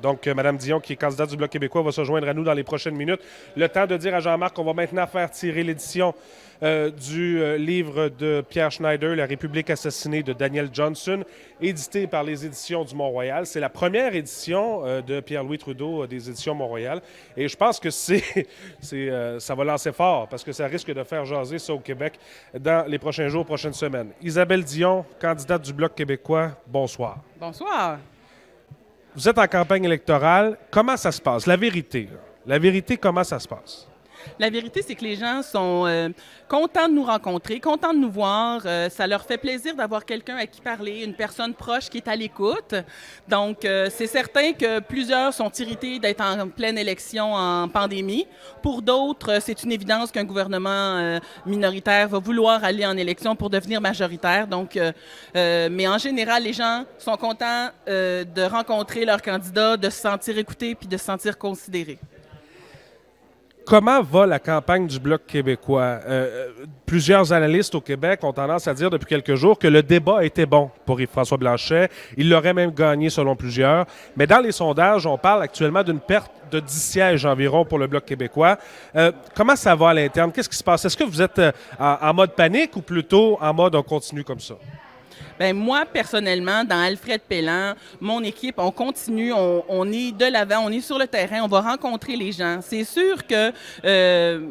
Donc, Mme Dion, qui est candidate du Bloc québécois, va se joindre à nous dans les prochaines minutes. Le temps de dire à Jean-Marc qu'on va maintenant faire tirer l'édition du livre de Pierre Schneider, La République assassinée de Daniel Johnson, édité par les éditions du Mont-Royal. C'est la première édition de Pierre-Louis Trudeau des éditions Mont-Royal. Et je pense que ça va lancer fort parce que ça risque de faire jaser ça au Québec dans les prochains jours, prochaines semaines. Isabelle Dion, candidate du Bloc québécois, bonsoir. Bonsoir. Vous êtes en campagne électorale. Comment ça se passe? La vérité, là. La vérité, comment ça se passe? La vérité, c'est que les gens sont contents de nous rencontrer, contents de nous voir. Ça leur fait plaisir d'avoir quelqu'un à qui parler, une personne proche qui est à l'écoute. Donc, c'est certain que plusieurs sont irrités d'être en pleine élection en pandémie. Pour d'autres, c'est une évidence qu'un gouvernement minoritaire va vouloir aller en élection pour devenir majoritaire. Donc, mais en général, les gens sont contents de rencontrer leurs candidats, de se sentir écoutés puis de se sentir considérés. Comment va la campagne du Bloc québécois? Plusieurs analystes au Québec ont tendance à dire depuis quelques jours que le débat était bon pour Yves-François Blanchet. Il l'aurait même gagné selon plusieurs. Mais dans les sondages, on parle actuellement d'une perte de 10 sièges environ pour le Bloc québécois. Comment ça va à l'interne? Qu'est-ce qui se passe? Est-ce que vous êtes en mode panique ou plutôt en mode on continue comme ça? Bien, moi, personnellement, dans Alfred Pellan, mon équipe, on continue, on est de l'avant, on est sur le terrain, on va rencontrer les gens. C'est sûr que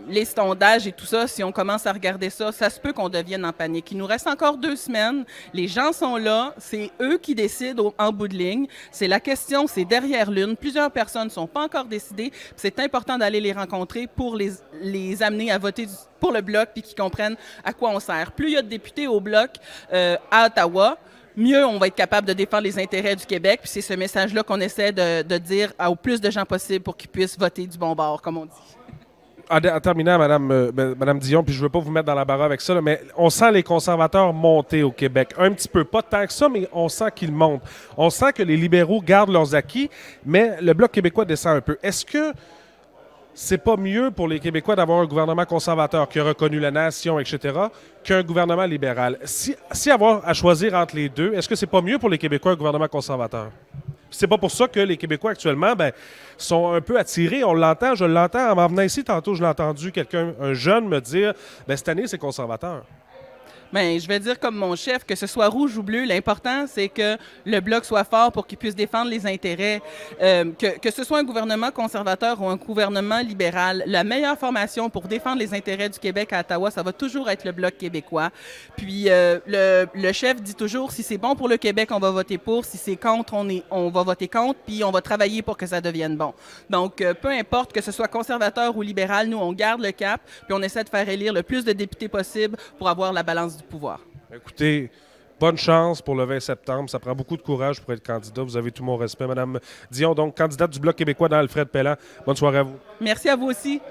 les sondages et tout ça, si on commence à regarder ça, ça se peut qu'on devienne en panique. Il nous reste encore 2 semaines. Les gens sont là. C'est eux qui décident en bout de ligne. C'est la question, c'est derrière l'une. Plusieurs personnes ne sont pas encore décidées. C'est important d'aller les rencontrer pour les amener à voter pour le Bloc puis qu'ils comprennent à quoi on sert. Plus il y a de députés au Bloc à Ottawa, mieux on va être capable de défendre les intérêts du Québec. Puis c'est ce message-là qu'on essaie de dire au plus de gens possible pour qu'ils puissent voter du bon bord, comme on dit. En terminant, Madame Dion, puis je ne veux pas vous mettre dans la barre avec ça, là, mais on sent les conservateurs monter au Québec. Un petit peu, pas tant que ça, mais on sent qu'ils montent. On sent que les libéraux gardent leurs acquis, mais le Bloc québécois descend un peu. Est-ce que c'est pas mieux pour les Québécois d'avoir un gouvernement conservateur qui a reconnu la nation, etc., qu'un gouvernement libéral? Si avoir à choisir entre les deux, est-ce que c'est pas mieux pour les Québécois un gouvernement conservateur? C'est pas pour ça que les Québécois actuellement sont un peu attirés. On l'entend, je l'entends. En m'en venant ici, tantôt, je l'ai entendu un jeune me dire cette année, c'est conservateur. Bien, je vais dire comme mon chef, que ce soit rouge ou bleu, l'important, c'est que le Bloc soit fort pour qu'il puisse défendre les intérêts. Que ce soit un gouvernement conservateur ou un gouvernement libéral, la meilleure formation pour défendre les intérêts du Québec à Ottawa, ça va toujours être le Bloc québécois. Puis le chef dit toujours, si c'est bon pour le Québec, on va voter pour. Si c'est contre, on va voter contre, puis on va travailler pour que ça devienne bon. Donc, peu importe que ce soit conservateur ou libéral, nous, on garde le cap, puis on essaie de faire élire le plus de députés possible pour avoir la balance du pouvoir. Écoutez, bonne chance pour le 20 septembre. Ça prend beaucoup de courage pour être candidat. Vous avez tout mon respect. Madame Dion, donc candidate du Bloc québécois dans Alfred Pellan. Bonne soirée à vous. Merci à vous aussi.